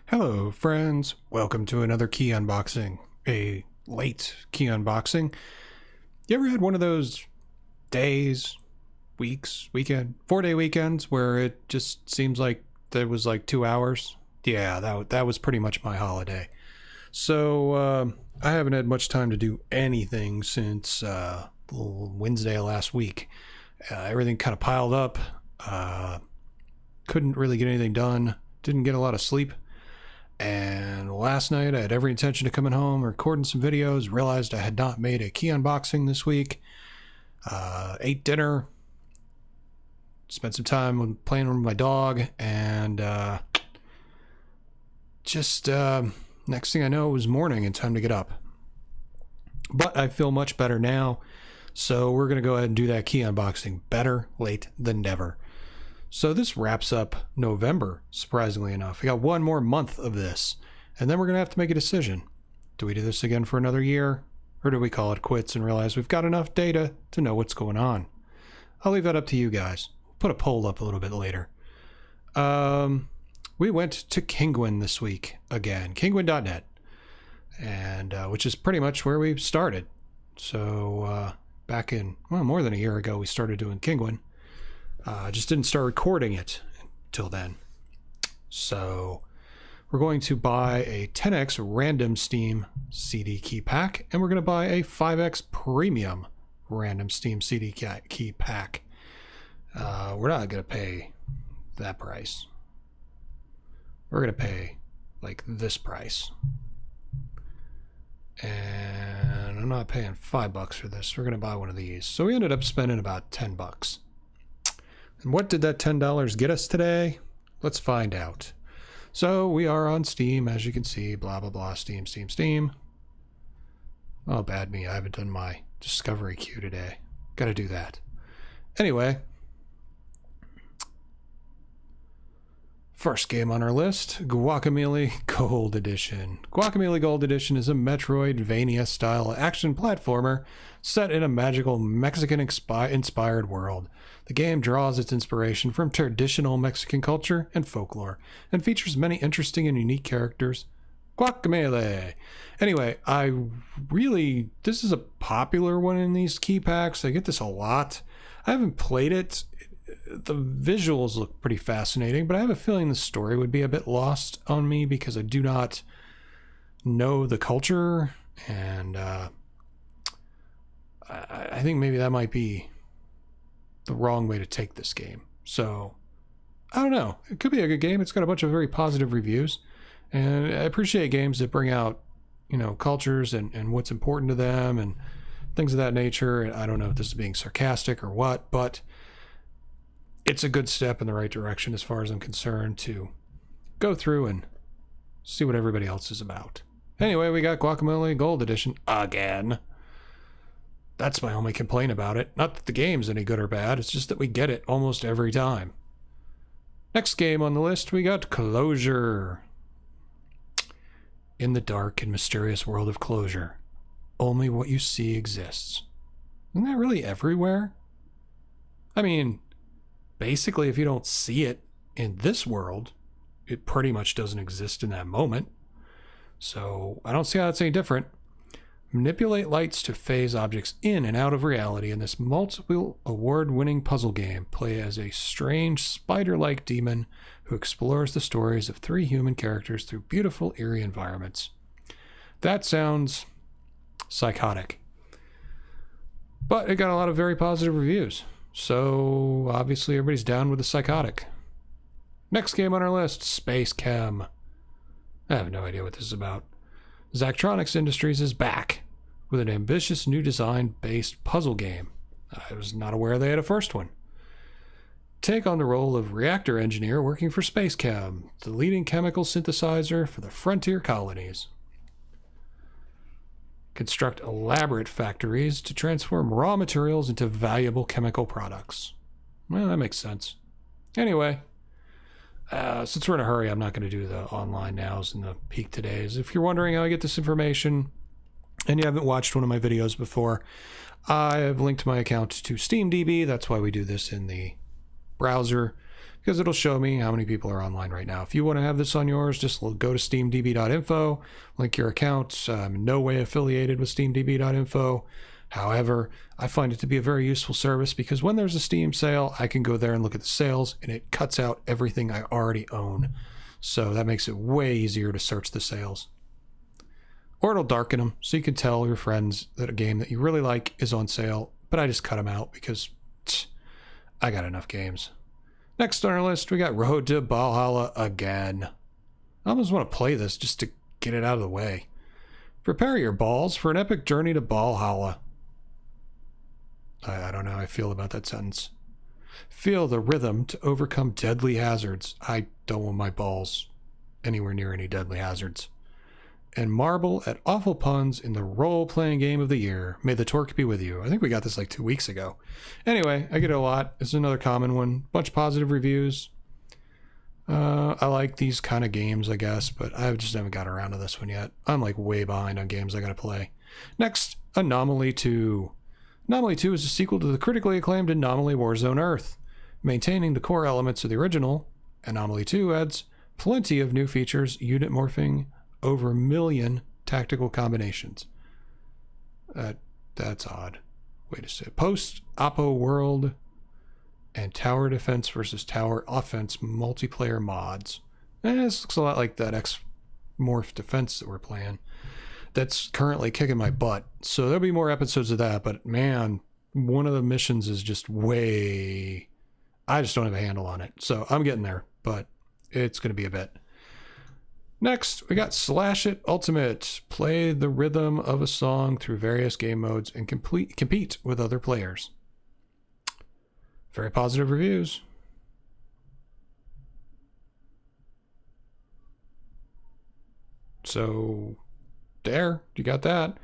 Hello, friends. Welcome to another key unboxing. A late key unboxing. You ever had one of those days, weeks, weekend, 4-day weekends where it just seems like there was like 2 hours? Yeah, that was pretty much my holiday. So I haven't had much time to do anything since Wednesday of last week. Everything kind of piled up. Couldn't really get anything done. Didn't get a lot of sleep. And last night I had every intention of coming home, recording some videos, realized I had not made a key unboxing this week. Ate dinner, spent some time playing with my dog, and next thing I know it was morning and time to get up. But I feel much better now, so we're going to go ahead and do that key unboxing. Better late than never. So this wraps up November, surprisingly enough. We got one more month of this, and then we're going to have to make a decision. Do we do this again for another year, or do we call it quits and realize we've got enough data to know what's going on? I'll leave that up to you guys. We'll put a poll up a little bit later. We went to Kinguin this week again, kinguin.net, and which is pretty much where we started. So back in, more than a year ago, we started doing Kinguin. Just didn't start recording it until then. So we're going to buy a 10x random Steam CD key pack, and we're going to buy a 5x premium random Steam CD key pack. We're not going to pay that price. We're going to pay like this price. And I'm not paying $5 for this. We're going to buy one of these. So we ended up spending about $10. And what did that $10 get us today? Let's find out. So we are on Steam, as you can see, blah, blah, blah, Steam. Oh, bad me. I haven't done my discovery queue today. Got to do that. Anyway. First game on our list, Guacamole Gold Edition. Guacamole Gold Edition is a Metroidvania-style action platformer set in a magical Mexican-inspired world. The game draws its inspiration from traditional Mexican culture and folklore, and features many interesting and unique characters. Guacamole! Anyway, this is a popular one in these key packs. I get this a lot. I haven't played it. The visuals look pretty fascinating, but I have a feeling the story would be a bit lost on me because I do not know the culture, and I think maybe that might be the wrong way to take this game. So I don't know. It could be a good game. It's got a bunch of very positive reviews, and I appreciate games that bring out, cultures and what's important to them and things of that nature. And I don't know if this is being sarcastic or what, but it's a good step in the right direction as far as I'm concerned to go through and see what everybody else is about. Anyway, we got Guacamole Gold Edition again. That's my only complaint about it. Not that the game's any good or bad, it's just that we get it almost every time. Next game on the list, we got Closure. In the dark and mysterious world of Closure, only what you see exists. Isn't that really everywhere? I mean, basically, if you don't see it in this world, it pretty much doesn't exist in that moment. So I don't see how that's any different. Manipulate lights to phase objects in and out of reality in this multiple award-winning puzzle game. Play as a strange spider-like demon who explores the stories of 3 human characters through beautiful, eerie environments. That sounds psychotic. But it got a lot of very positive reviews. So obviously everybody's down with the psychotic. Next game on our list, Space Chem. I have no idea what this is about. Zachtronics Industries is back with an ambitious new design-based puzzle game. I was not aware they had a first one. Take on the role of reactor engineer working for Space Chem, the leading chemical synthesizer for the frontier colonies. Construct elaborate factories to transform raw materials into valuable chemical products. Well, that makes sense. Anyway, since we're in a hurry, I'm not going to do the online nows and the peak todays. If you're wondering how I get this information and you haven't watched one of my videos before, I have linked my account to SteamDB. That's why we do this in the browser. because it'll show me how many people are online right now. If you want to have this on yours, just go to steamdb.info, link your account. I'm in no way affiliated with steamdb.info. However, I find it to be a very useful service because when there's a Steam sale, I can go there and look at the sales, and it cuts out everything I already own. So that makes it way easier to search the sales. Or it'll darken them so you can tell your friends that a game that you really like is on sale, but I just cut them out because I got enough games. Next on our list, we got Rhoda Bahala again. I almost want to play this just to get it out of the way. Prepare your balls for an epic journey to Valhalla. I don't know how I feel about that sentence. Feel the rhythm to overcome deadly hazards. I don't want my balls anywhere near any deadly hazards. And marvel at awful puns in the role-playing game of the year. May the torque be with you. I think we got this like 2 weeks ago. Anyway, I get it a lot. It's another common one. Bunch of positive reviews. I like these kind of games, I guess, but I just haven't got around to this one yet. I'm like way behind on games I gotta play. Next, Anomaly 2. Anomaly 2 is a sequel to the critically acclaimed Anomaly Warzone Earth. Maintaining the core elements of the original, Anomaly 2 adds plenty of new features, unit morphing, over 1 million tactical combinations. That's odd. Wait a second. Post-Oppo world and tower defense versus tower offense multiplayer mods. This looks a lot like that X-Morph defense that we're playing. That's currently kicking my butt. So there'll be more episodes of that, but man, one of the missions is just way... I just don't have a handle on it. So I'm getting there, but it's going to be a bit. Next, we got Slash It Ultimate. Play the rhythm of a song through various game modes and compete with other players. Very positive reviews. So, there, you got that.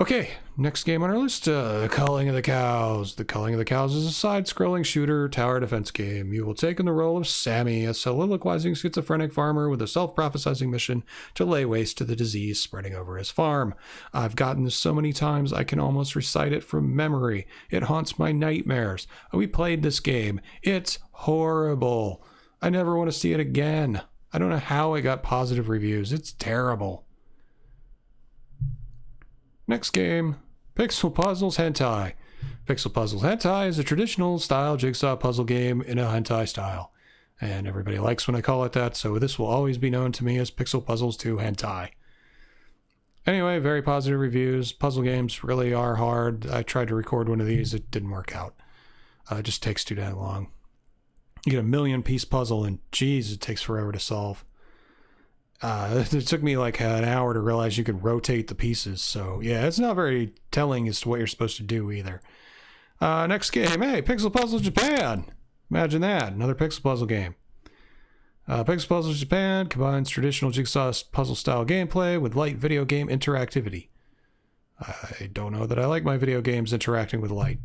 Okay, next game on our list, Culling of the Cows. The Culling of the Cows is a side-scrolling shooter tower defense game. You will take in the role of Sammy, a soliloquizing schizophrenic farmer with a self-prophesizing mission to lay waste to the disease spreading over his farm. I've gotten this so many times I can almost recite it from memory. It haunts my nightmares. We played this game. It's horrible. I never want to see it again. I don't know how it got positive reviews. It's terrible. Next game, Pixel Puzzles Hentai. Pixel Puzzles Hentai is a traditional style jigsaw puzzle game in a hentai style. And everybody likes when I call it that, so this will always be known to me as Pixel Puzzles 2 Hentai. Anyway, very positive reviews. Puzzle games really are hard. I tried to record one of these, it didn't work out. It just takes too damn long. You get a 1,000,000-piece puzzle, and geez, it takes forever to solve. It took me like an hour to realize you could rotate the pieces. So yeah, it's not very telling as to what you're supposed to do either. Next game, hey, Pixel Puzzles Japan. Imagine that, another Pixel Puzzle game. Pixel Puzzles Japan combines traditional jigsaw puzzle style gameplay with light video game interactivity. I don't know that I like my video games interacting with light.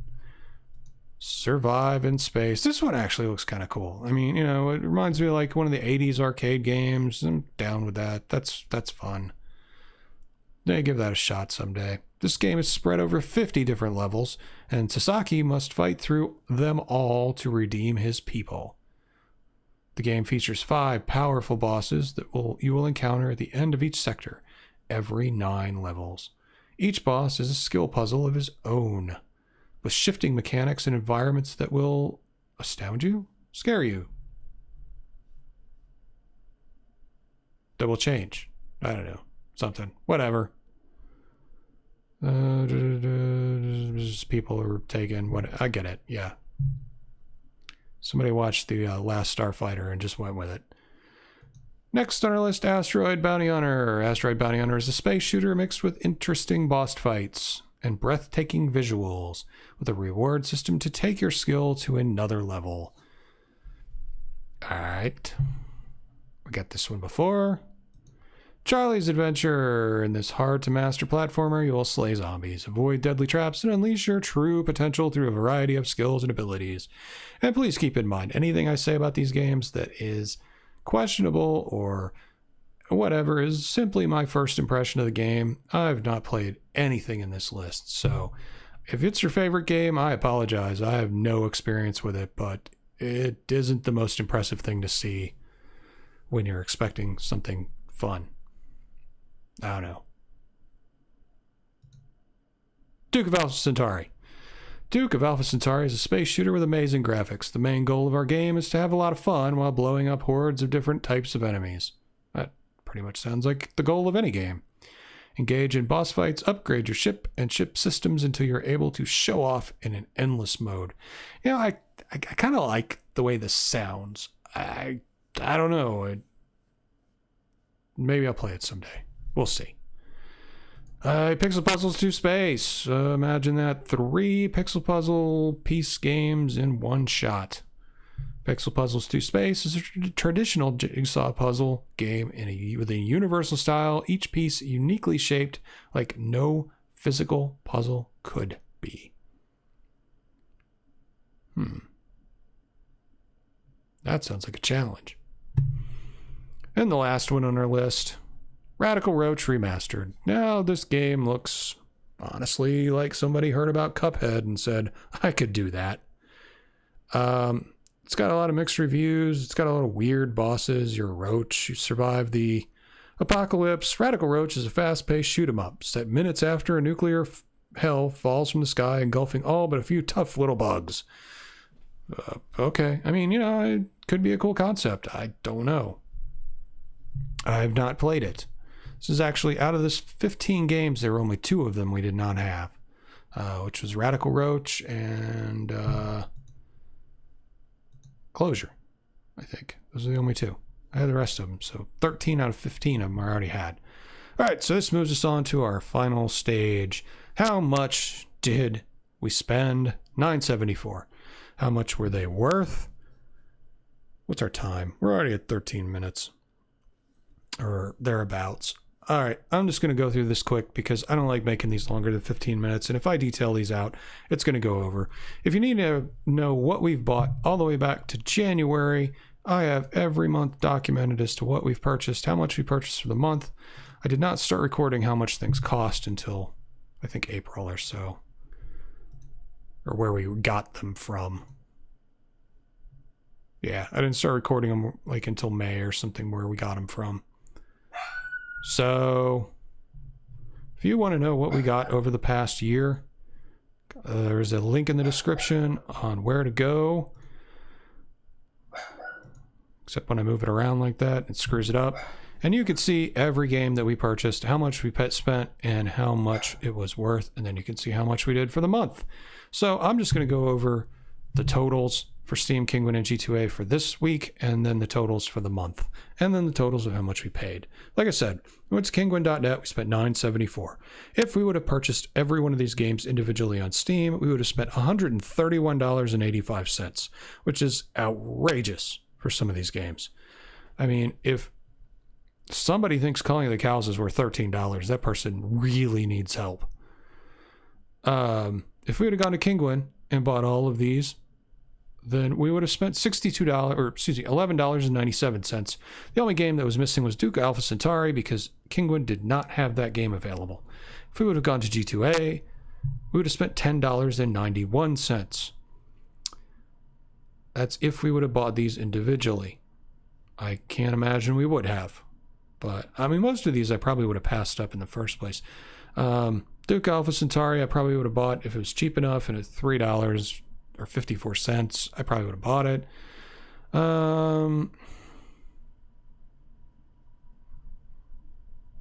Survive in space. This one actually looks kind of cool. I mean, you know, it reminds me of like one of the 80s arcade games. I'm down with that. That's fun. Yeah, give that a shot someday. This game is spread over 50 different levels, and Sasaki must fight through them all to redeem his people. The game features 5 powerful bosses that you will encounter at the end of each sector, every 9 levels. Each boss is a skill puzzle of his own, with shifting mechanics and environments that will astound you, scare you. That will change. I don't know. Something. Whatever. People are taking what I get it. Yeah. Somebody watched the last Starfighter and just went with it. Next on our list, Asteroid Bounty Hunter. Asteroid Bounty Hunter is a space shooter mixed with interesting boss fights and breathtaking visuals, with a reward system to take your skill to another level. Alright. We got this one before. Charlie's Adventure. In this hard-to-master platformer, you will slay zombies, avoid deadly traps, and unleash your true potential through a variety of skills and abilities. And please keep in mind, anything I say about these games that is questionable or whatever is simply my first impression of the game. I've not played anything in this list, so if it's your favorite game, I apologize. I have no experience with it, but it isn't the most impressive thing to see when you're expecting something fun. I don't know. Duke of Alpha Centauri. Duke of Alpha Centauri is a space shooter with amazing graphics. The main goal of our game is to have a lot of fun while blowing up hordes of different types of enemies. That pretty much sounds like the goal of any game. Engage in boss fights, upgrade your ship and ship systems until you're able to show off in an endless mode. You know, I kind of like the way this sounds. I don't know. Maybe I'll play it someday. We'll see. Pixel Puzzles to Space. Imagine that. 3 pixel puzzle piece games in one shot. Pixel Puzzles to Space is a traditional jigsaw puzzle game with a universal style, each piece uniquely shaped like no physical puzzle could be. That sounds like a challenge. And the last one on our list, Radical Roach Remastered. Now, this game looks, honestly, like somebody heard about Cuphead and said, I could do that. It's got a lot of mixed reviews. It's got a lot of weird bosses. You're a roach. You survive the apocalypse. Radical Roach is a fast-paced shoot-'em-up set minutes after a nuclear hell falls from the sky, engulfing all but a few tough little bugs. Okay. I mean, you know, it could be a cool concept. I don't know. I've not played it. This is actually, out of this 15 games, there were only 2 of them we did not have, which was Radical Roach and Closure, I think. Those are the only 2. I had the rest of them, so 13 out of 15 of them I already had. All right, so this moves us on to our final stage. How much did we spend? $9.74. How much were they worth? What's our time? We're already at 13 minutes. Or thereabouts. All right, I'm just going to go through this quick because I don't like making these longer than 15 minutes. And if I detail these out, it's going to go over. If you need to know what we've bought all the way back to January, I have every month documented as to what we've purchased, how much we purchased for the month. I did not start recording how much things cost until, I think, April or so. Or where we got them from. Yeah, I didn't start recording them like until May or something where we got them from. So, if you want to know what we got over the past year, there's a link in the description on where to go. Except when I move it around like that, it screws it up. And you can see every game that we purchased, how much we spent, and how much it was worth. And then you can see how much we did for the month. So, I'm just going to go over the totals for Steam, Kinguin, and G2A for this week, and then the totals for the month, and then the totals of how much we paid. Like I said, we went to Kinguin.net, we spent $9.74. If we would have purchased every one of these games individually on Steam, we would have spent $131.85, which is outrageous for some of these games. I mean, if somebody thinks Culling of the Cows is worth $13, that person really needs help. If we would have gone to Kinguin and bought all of these, then we would have spent $11.97. The only game that was missing was Duke Alpha Centauri because Kinguin did not have that game available. If we would have gone to G2A, we would have spent $10.91. That's if we would have bought these individually. I can't imagine we would have. But, I mean, most of these I probably would have passed up in the first place. Duke Alpha Centauri I probably would have bought if it was cheap enough and at $3 or 54 cents. I probably would have bought it.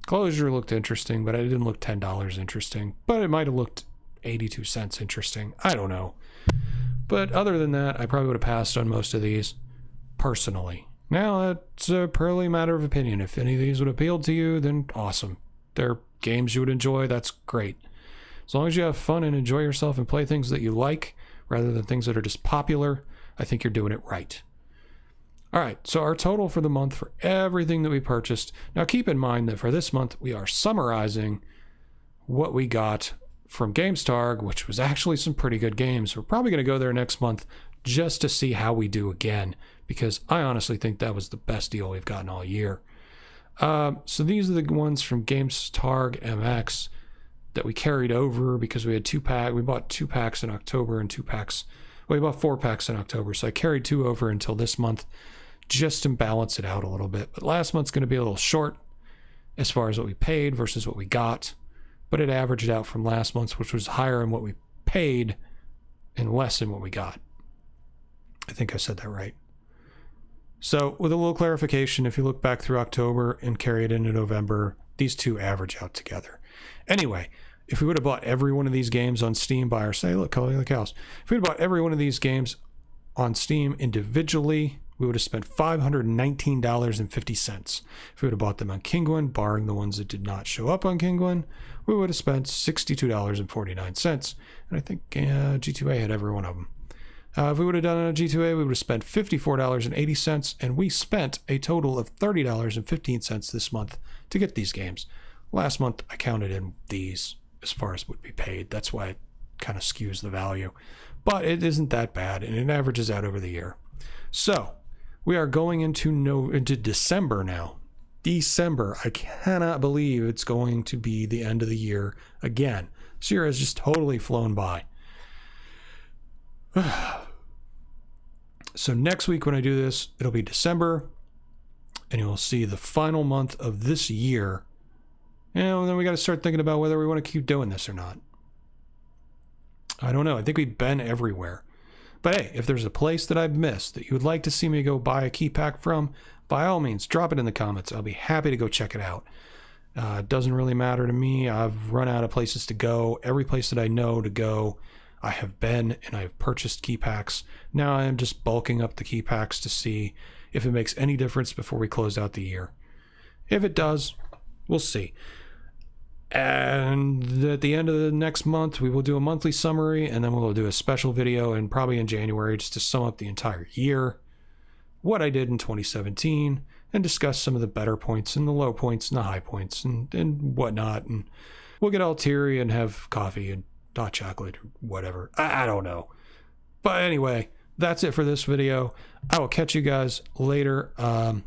Closure looked interesting, but it didn't look $10 interesting. But it might have looked 82 cents interesting. I don't know. But other than that, I probably would have passed on most of these personally. Now, that's a purely matter of opinion. If any of these would appeal to you, then awesome. They're games you would enjoy. That's great. As long as you have fun and enjoy yourself and play things that you like, rather than things that are just popular, I think you're doing it right. All right, so our total for the month for everything that we purchased. Now keep in mind that for this month, we are summarizing what we got from GamesTarg, which was actually some pretty good games. We're probably going to go there next month just to see how we do again, because I honestly think that was the best deal we've gotten all year. So these are the ones from GamesTarg MX that we carried over because we had 2 packs. We bought 2 packs in October and 2 packs We bought 4-packs in October, so I carried 2 over until this month just to balance it out a little bit. But last month's going to be a little short as far as what we paid versus what we got. But it averaged out from last month's, which was higher in what we paid and less in what we got. I think I said that right. So with a little clarification, if you look back through October and carry it into November, these two average out together. Anyway, if we would have bought every one of these games on Steam by our, say, look, Culling the Cows. If we would have bought every one of these games on Steam individually, we would have spent $519.50. If we would have bought them on Kinguin, barring the ones that did not show up on Kinguin, we would have spent $62.49. And I think G2A had every one of them. If we would have done it on G2A, we would have spent $54.80, and we spent a total of $30.15 this month to get these games. Last month, I counted in these as far as would be paid. That's why it kind of skews the value. But it isn't that bad, and it averages out over the year. So, we are going into December now. December. I cannot believe it's going to be the end of the year again. This year has just totally flown by. So next week when I do this, it'll be December, and you'll see the final month of this year. And then we got to start thinking about whether we want to keep doing this or not. I don't know. I think we've been everywhere. But hey, if there's a place that I've missed that you would like to see me go buy a key pack from, by all means, drop it in the comments. I'll be happy to go check it out. It doesn't really matter to me. I've run out of places to go. Every place that I know to go, I have been, and I have purchased key packs. Now I am just bulking up the key packs to see if it makes any difference before we close out the year. If it does, we'll see. And at the end of the next month, we will do a monthly summary, and then we'll do a special video, and probably in January, just to sum up the entire year, what I did in 2017, and discuss some of the better points and the low points and the high points and whatnot. And we'll get all teary and have coffee and hot chocolate or whatever. I don't know. But anyway, that's it for this video. I will catch you guys later. I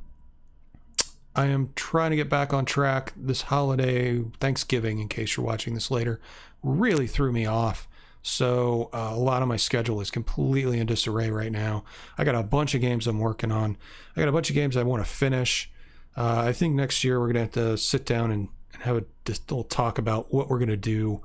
am trying to get back on track. This holiday, Thanksgiving, in case you're watching this later, really threw me off. So a lot of my schedule is completely in disarray right now. I got a bunch of games I'm working on. I got a bunch of games I want to finish. I think next year we're going to have to sit down and have a little talk about what we're going to do.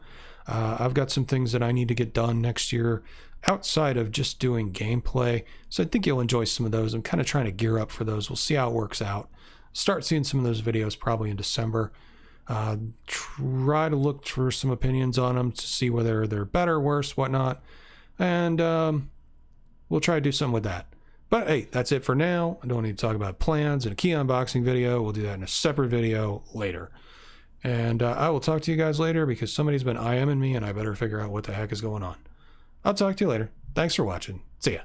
I've got some things that I need to get done next year outside of just doing gameplay. So I think you'll enjoy some of those. I'm kind of trying to gear up for those. We'll see how it works out. Start seeing some of those videos probably in December. Try to look for some opinions on them to see whether they're better, worse, whatnot. And we'll try to do something with that. But hey, that's it for now. I don't need to talk about plans and a key unboxing video. We'll do that in a separate video later. And I will talk to you guys later because somebody's been IMing me and I better figure out what the heck is going on. I'll talk to you later. Thanks for watching. See ya.